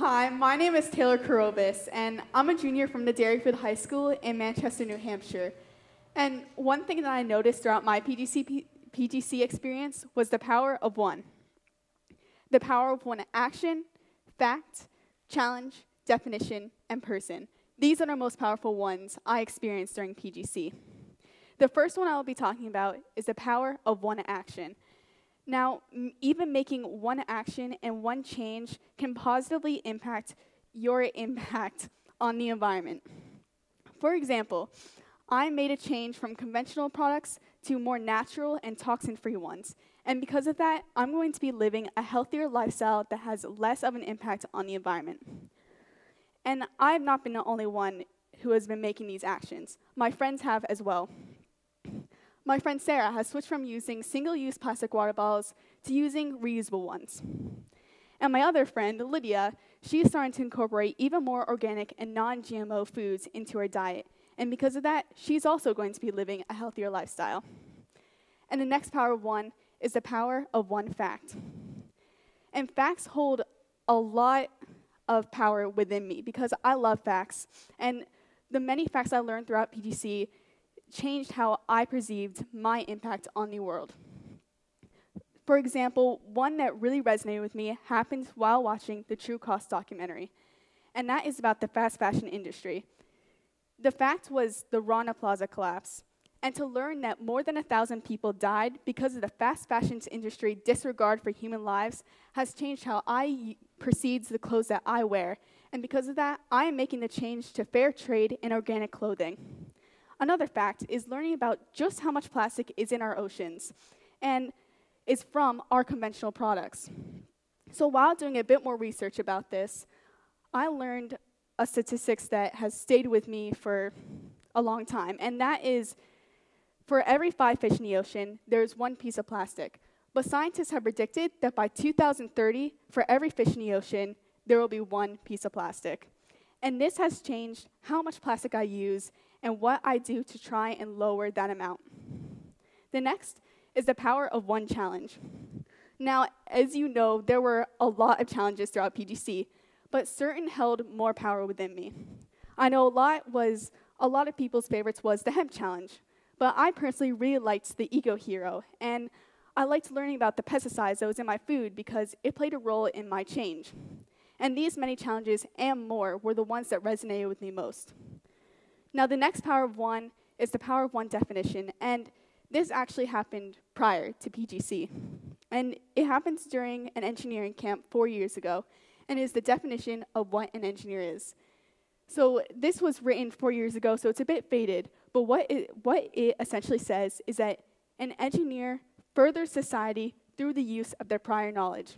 Hi, my name is Taylor Carrobis, and I'm a junior from the Dairyfield High School in Manchester, New Hampshire. And one thing that I noticed throughout my PGC experience was the power of one. The power of one action, fact, challenge, definition, and person. These are the most powerful ones I experienced during PGC. The first one I will be talking about is the power of one action. Now, even making one action and one change can positively impact your impact on the environment. For example, I made a change from conventional products to more natural and toxin-free ones. And because of that, I'm going to be living a healthier lifestyle that has less of an impact on the environment. And I have not been the only one who has been making these actions. My friends have as well. My friend Sarah has switched from using single-use plastic water bottles to using reusable ones. And my other friend, Lydia, she's starting to incorporate even more organic and non-GMO foods into her diet. And because of that, she's also going to be living a healthier lifestyle. And the next power of one is the power of one fact. And facts hold a lot of power within me because I love facts. And the many facts I learned throughout PGC changed how I perceived my impact on the world. For example, one that really resonated with me happened while watching the True Cost documentary, and that is about the fast fashion industry. The fact was the Rana Plaza collapse, and to learn that more than 1,000 people died because of the fast fashion industry disregard for human lives has changed how I perceive the clothes that I wear, and because of that, I am making the change to fair trade and organic clothing. Another fact is learning about just how much plastic is in our oceans and is from our conventional products. So while doing a bit more research about this, I learned a statistics that has stayed with me for a long time, and that is for every 5 fish in the ocean, there's 1 piece of plastic. But scientists have predicted that by 2030, for every fish in the ocean, there will be 1 piece of plastic. And this has changed how much plastic I use and what I do to try and lower that amount. The next is the power of one challenge. Now, as you know, there were a lot of challenges throughout PGC, but certain held more power within me. I know a lot of people's favorites was the hemp challenge, but I personally really liked the Eco Hero, and I liked learning about the pesticides that was in my food because it played a role in my change. And these many challenges and more were the ones that resonated with me most. Now, the next power of one is the power of one definition, and this actually happened prior to PGC. And it happens during an engineering camp 4 years ago, and is the definition of what an engineer is. So this was written 4 years ago, so it's a bit faded, but what it essentially says is that an engineer furthers society through the use of their prior knowledge.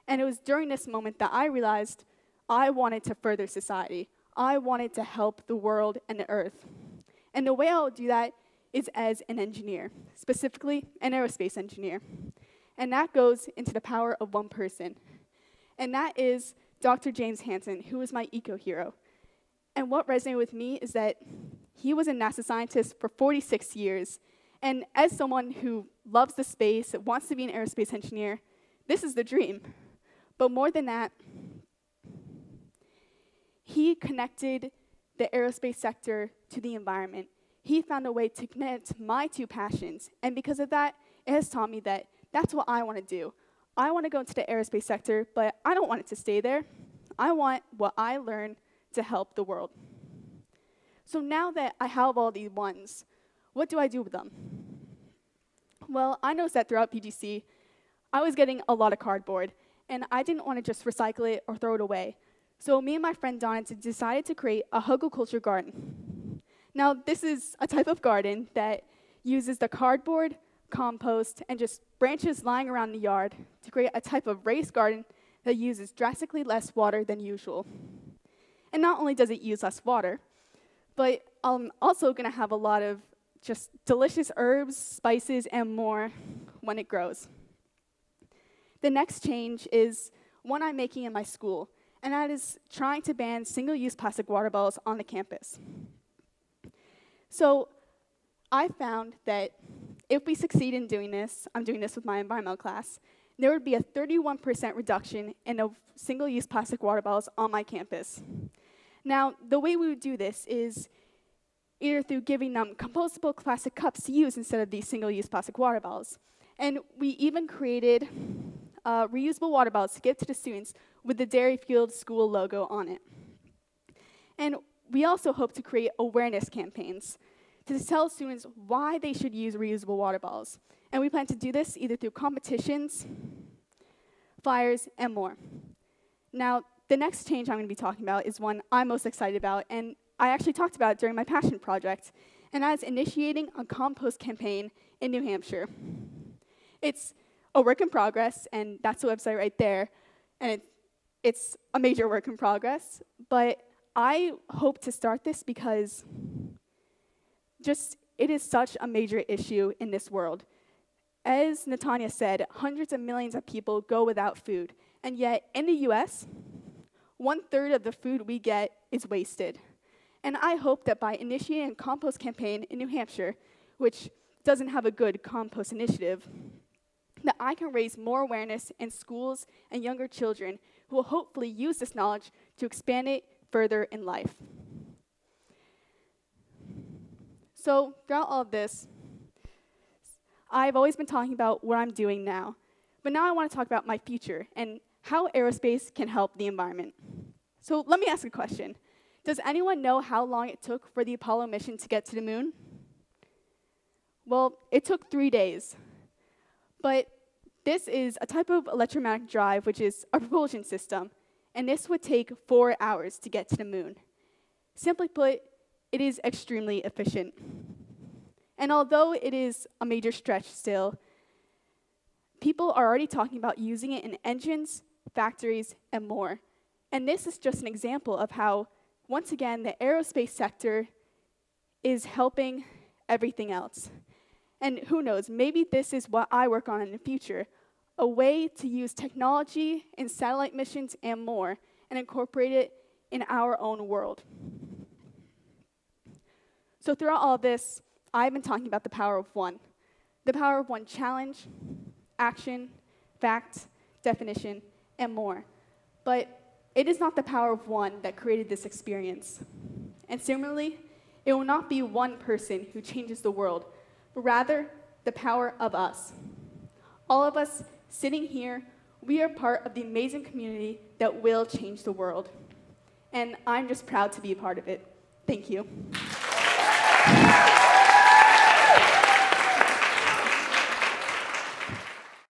And it was during this moment that I realized I wanted to further society. I wanted to help the world and the earth. And the way I'll do that is as an engineer, specifically an aerospace engineer. And that goes into the power of one person. And that is Dr. James Hansen, who is my eco hero. And what resonated with me is that he was a NASA scientist for 46 years. And as someone who loves the space, wants to be an aerospace engineer, this is the dream. But more than that, he connected the aerospace sector to the environment. He found a way to connect my 2 passions. And because of that, it has taught me that that's what I want to do. I want to go into the aerospace sector, but I don't want it to stay there. I want what I learn to help the world. So now that I have all these ones, what do I do with them? Well, I noticed that throughout PGC, I was getting a lot of cardboard, and I didn't want to just recycle it or throw it away. So me and my friend Donna decided to create a hugelculture garden. Now, this is a type of garden that uses the cardboard, compost, and just branches lying around the yard to create a type of raised garden that uses drastically less water than usual. And not only does it use less water, but I'm also going to have a lot of just delicious herbs, spices, and more when it grows. The next change is one I'm making in my school, and that is trying to ban single-use plastic water bottles on the campus. So I found that if we succeed in doing this, I'm doing this with my environmental class, there would be a 31% reduction in single-use plastic water bottles on my campus. Now, the way we would do this is either through giving them compostable plastic cups to use instead of these single-use plastic water bottles. And we even created reusable water bottles to give to the students with the Dairyfield School logo on it. And we also hope to create awareness campaigns to tell students why they should use reusable water bottles. And we plan to do this either through competitions, flyers, and more. Now, the next change I'm going to be talking about is one I'm most excited about, and I actually talked about it during my passion project, and that is initiating a compost campaign in New Hampshire. It's a work in progress, and that's the website right there, and it's a major work in progress, but I hope to start this because it is such a major issue in this world. As Natanya said, hundreds of millions of people go without food, and yet in the US, 1/3 of the food we get is wasted. And I hope that by initiating a compost campaign in New Hampshire, which doesn't have a good compost initiative, that I can raise more awareness in schools and younger children who will hopefully use this knowledge to expand it further in life. So throughout all of this, I've always been talking about what I'm doing now, but now I want to talk about my future and how aerospace can help the environment. So let me ask a question. Does anyone know how long it took for the Apollo mission to get to the moon? Well, it took 3 days. But this is a type of electromagnetic drive, which is a propulsion system, and this would take 4 hours to get to the moon. Simply put, it is extremely efficient. And although it is a major stretch still, people are already talking about using it in engines, factories, and more. And this is just an example of how, once again, the aerospace sector is helping everything else. And who knows, maybe this is what I work on in the future, a way to use technology in satellite missions and more, and incorporate it in our own world. So throughout all this, I've been talking about the power of one. The power of one challenge, action, fact, definition, and more. But it is not the power of one that created this experience. And similarly, it will not be one person who changes the world, but rather the power of us. All of us sitting here, we are part of the amazing community that will change the world. And I'm just proud to be a part of it. Thank you.